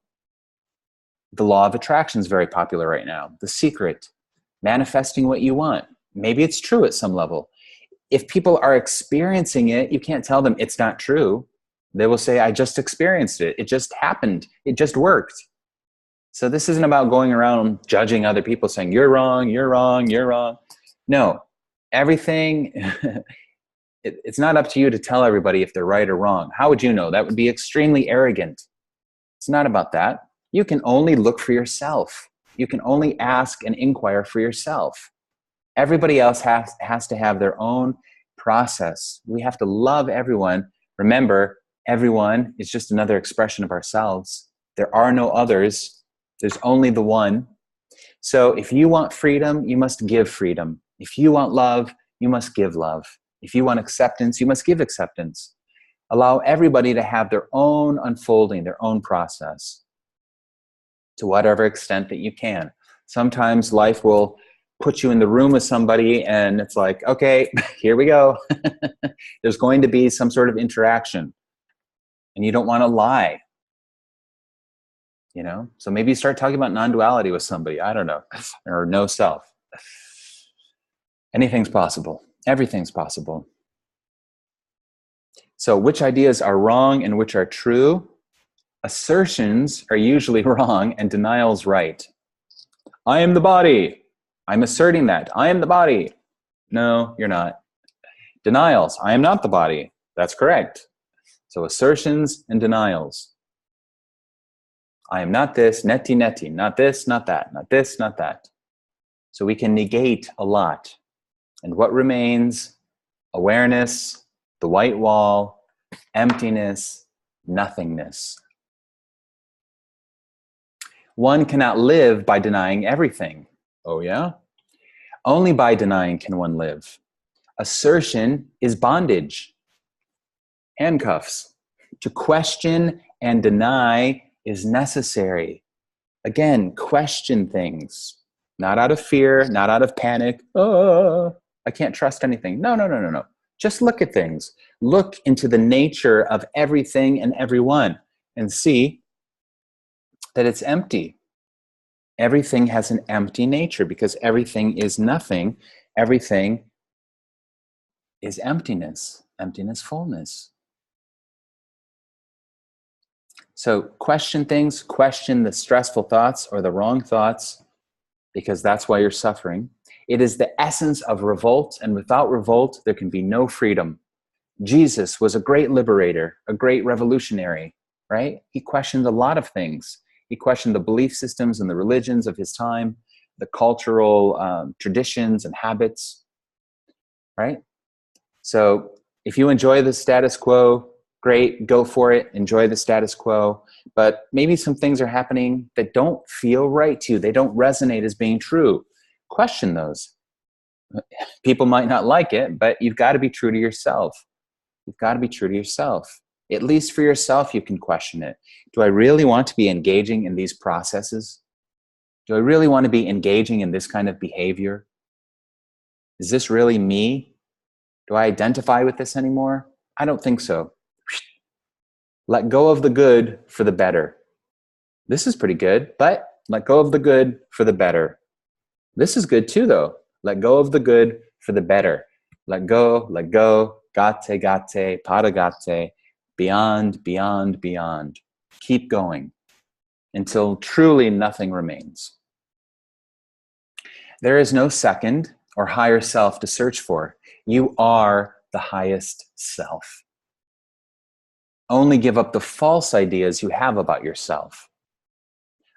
The law of attraction is very popular right now. The Secret. Manifesting what you want. Maybe it's true at some level. If people are experiencing it, you can't tell them it's not true. They will say, I just experienced it. It just happened. It just worked. So this isn't about going around judging other people saying, you're wrong, you're wrong, you're wrong. No. Everything, it's not up to you to tell everybody if they're right or wrong. How would you know? That would be extremely arrogant. It's not about that. You can only look for yourself. You can only ask and inquire for yourself. Everybody else has to have their own process. We have to love everyone. Remember, everyone is just another expression of ourselves. There are no others. There's only the one. So if you want freedom, you must give freedom. If you want love, you must give love. If you want acceptance, you must give acceptance. Allow everybody to have their own unfolding, their own process, to whatever extent that you can. Sometimes life will put you in the room with somebody and it's like, okay, here we go. There's going to be some sort of interaction and you don't want to lie. You know, so maybe you start talking about non-duality with somebody, I don't know, or no self. Anything's possible. Everything's possible. So which ideas are wrong and which are true? Assertions are usually wrong and denial's right. I am the body. I'm asserting that. I am the body. No, you're not. Denials. I am not the body. That's correct. So assertions and denials. I am not this, neti, neti, not this, not that, not this, not that. So we can negate a lot. And what remains? Awareness, the white wall, emptiness, nothingness. One cannot live by denying everything. Oh yeah? Only by denying can one live. Assertion is bondage. Handcuffs. To question and deny is necessary. Again, question things. Not out of fear, not out of panic. Oh, I can't trust anything. No, no, no, no, no. Just look at things. Look into the nature of everything and everyone and see that it's empty. Everything has an empty nature because everything is nothing. Everything is emptiness, emptiness, fullness. So question things, question the stressful thoughts or the wrong thoughts, because that's why you're suffering. It is the essence of revolt, and without revolt, there can be no freedom. Jesus was a great liberator, a great revolutionary, right? He questioned a lot of things. He questioned the belief systems and the religions of his time, the cultural traditions and habits, right? So if you enjoy the status quo, great, go for it, enjoy the status quo. But maybe some things are happening that don't feel right to you. They don't resonate as being true. Question those. People might not like it, but you've got to be true to yourself. You've got to be true to yourself. At least for yourself, you can question it. Do I really want to be engaging in these processes? Do I really want to be engaging in this kind of behavior? Is this really me? Do I identify with this anymore? I don't think so. Let go of the good for the better. This is pretty good, but let go of the good for the better. This is good too, though. Let go of the good for the better. Let go, gate, paragate, beyond, beyond, beyond. Keep going until truly nothing remains. There is no second or higher self to search for. You are the highest self. Only give up the false ideas you have about yourself.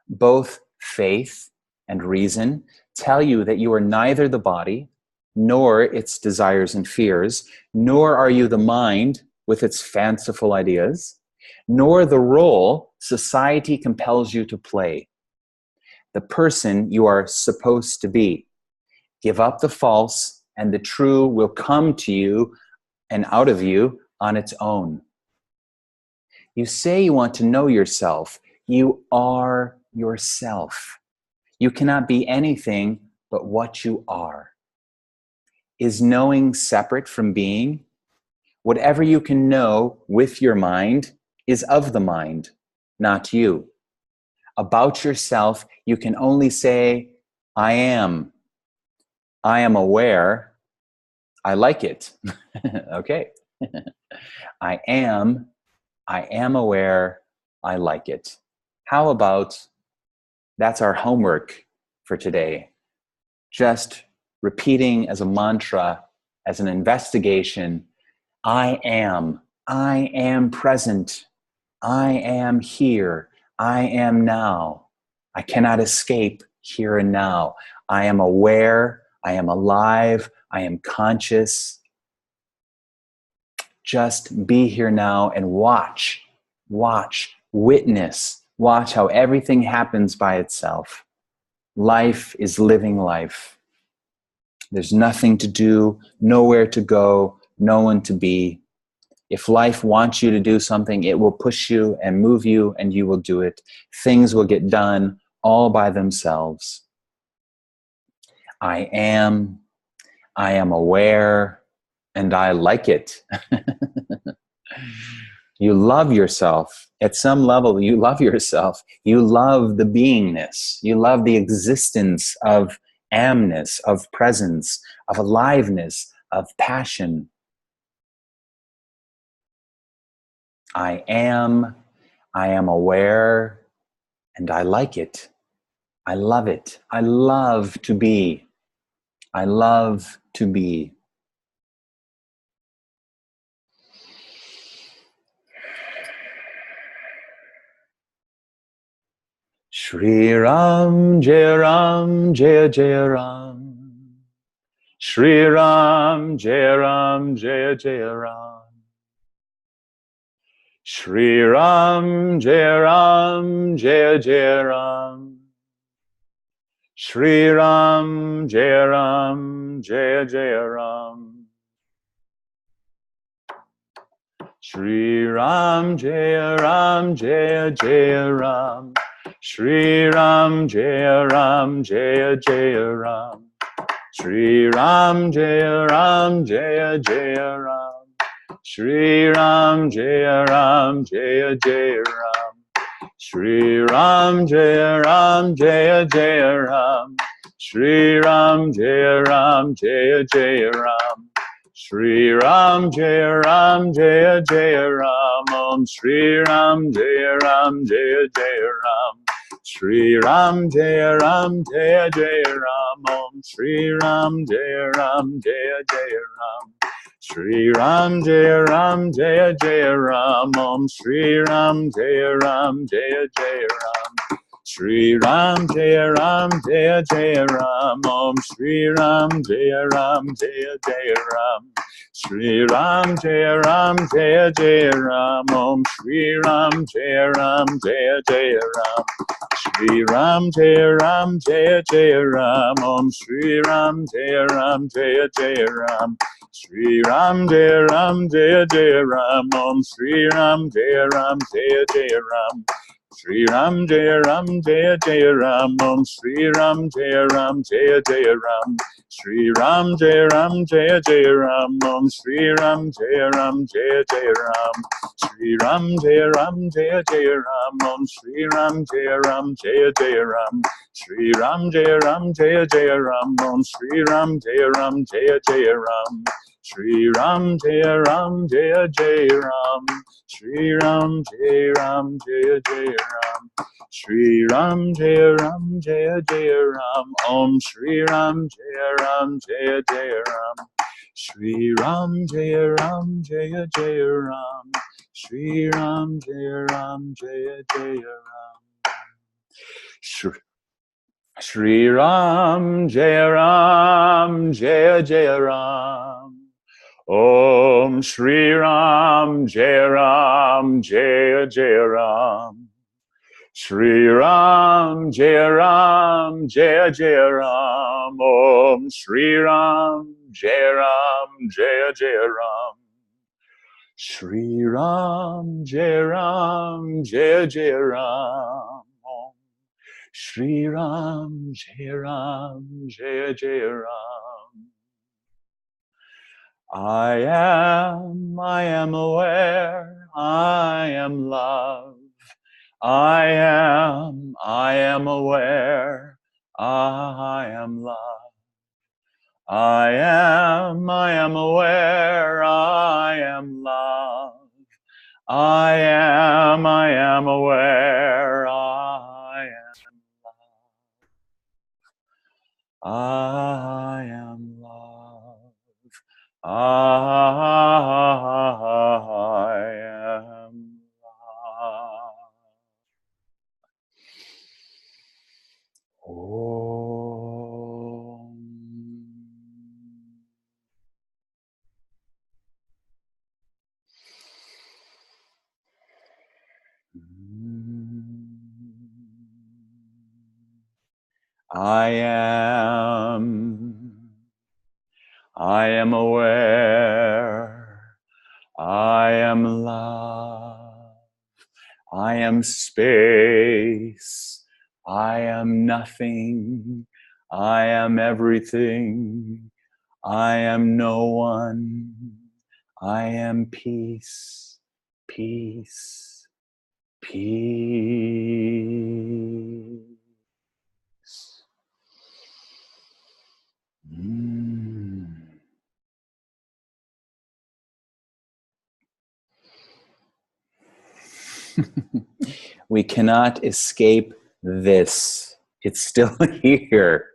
Both faith and reason tell you that you are neither the body, nor its desires and fears, nor are you the mind with its fanciful ideas, nor the role society compels you to play, the person you are supposed to be. Give up the false, and the true will come to you and out of you on its own. You say you want to know yourself. You are yourself. You cannot be anything but what you are. Is knowing separate from being? Whatever you can know with your mind is of the mind, not you. About yourself, you can only say, I am. I am aware. I like it. Okay. I am aware. I like it. How about that's our homework for today? Just repeating as a mantra, as an investigation, I am present. I am here. I am now. I cannot escape here and now. I am aware. I am alive. I am conscious. Just be here now and watch, witness, watch how everything happens by itself. Life is living life. There's nothing to do, nowhere to go, no one to be. If life wants you to do something, it will push you and move you, and you will do it. Things will get done all by themselves. I am aware, and I like it. You love yourself. At some level, you love yourself. You love the beingness. You love the existence of amness, of presence, of aliveness, of passion. I am aware, and I like it. I love it. I love to be. I love to be. Shri Ram, Jai Ram, Jai Jai Ram. Shri Ram, Jai Ram, Jai Jai Ram. Shri Ram, Jai Ram, Jai Jai Ram. Shri Ram, Jai Ram, Jai Jai Ram. Shri Ram, Jai Ram, Jai Jai Ram. Shri Ram, Jai Ram, Jai Jai Ram. Shri Ram, Jai Ram, Jai Jai Ram. Shri Ram, Jai Ram, Jai Jai Ram. Shri Ram Jaya Ram Jaya Jaya Ram. Shri Ram Jaya Ram Jaya Jaya Ram. Shri Ram Jaya Ram Jaya Jaya Ram. Om Shri Ram Jaya Ram Jaya Jaya Ram. Shri Ram Jaya Ram Jaya Jaya Ram. Om Shri Ram Jaya Ram Jaya Jaya Ram. Shri Ram Jaya Ram Jaya Jaya Ram. Om Shri Ram Jaya Ram Jaya Jaya Ram. Shri Ram Jaya Ram Jaya Jaya Ram. Om Shri Ram Jaya Ram Jaya Jaya Ram. Shri Ram Jaya Ram Jaya Jaya Ram. Om Shri Ram Jaya Ram Jaya Jaya Ram. Shri Ram Jaya Ram Jaya Jaya Ram. Om Shri Ram Jaya Ram Jaya Jaya Ram. Shri Ram Jaya Ram Jaya Jaya Ram. Om Shri Ram Jaya Ram Jaya Jaya Ram. Shri Ram Jaya Ram Jaya Jaya Ram. Om Shri Ram Jaya Ram Jaya Jaya Ram. Shri Ram Jaya Ram Jaya Jaya Ram. Om Shri Ram Jaya Ram Jaya Jaya Ram. Shri Ram Jaya Ram Jaya Jaya Ram. Om Shri Ram Jaya Ram Jaya Jaya Ram. Shri Ram Jaya Ram Jaya Jaya Ram. Om Shri Ram Jaya Ram Jaya Jaya Ram. Shri Ram Jaya Ram Jaya Jaya Ram. Shri Ram Jaya Ram Jaya Jaya Ram. Shri Ram Jaya Ram Jaya Jaya Ram. Om Shri Ram Jaya Ram Jaya Jaya Ram. Shri Ram Jaya Ram Jaya Jaya Ram. Shri Ram Jaya Ram Jaya Jaya Ram. Shri Ram Jaya Ram Jaya Jaya Ram. Om Shri Ram Jaya Ram Jaya Jaya Ram. Shri Ram Jaya Ram Jaya Jaya Ram. Om Shri Ram Jaya Ram Jaya Jaya Ram. Shri Ram Jaya Ram Jaya Jaya Ram. Om Shri Ram Jaya Ram Jaya Jaya Ram. I am aware, I am love. I am aware, I am love. I am aware, I am love. I am aware, I am love. I am love. I am love. Om. I am aware, I am love, I am space, I am nothing, I am everything, I am no one, I am peace, peace, peace. We cannot escape this. It's still here.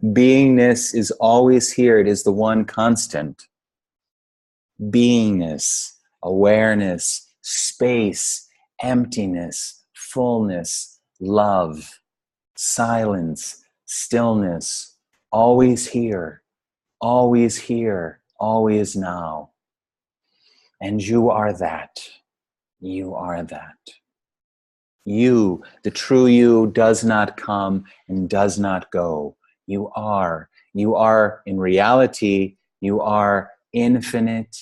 Beingness is always here. It is the one constant. Beingness, awareness, space, emptiness, fullness, love, silence, stillness, always here, always now. And you are that. You are that. You, the true you, does not come and does not go. You are in reality, you are infinite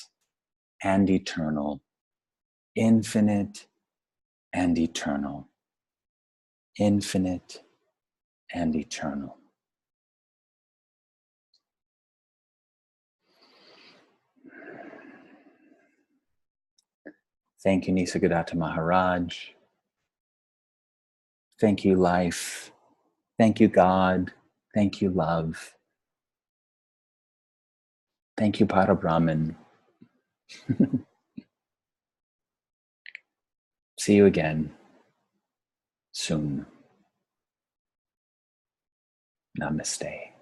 and eternal. Infinite and eternal. Infinite and eternal. Thank you, Nisargadatta Maharaj. Thank you, life. Thank you, God. Thank you, love. Thank you, Parabrahman. See you again soon. Namaste.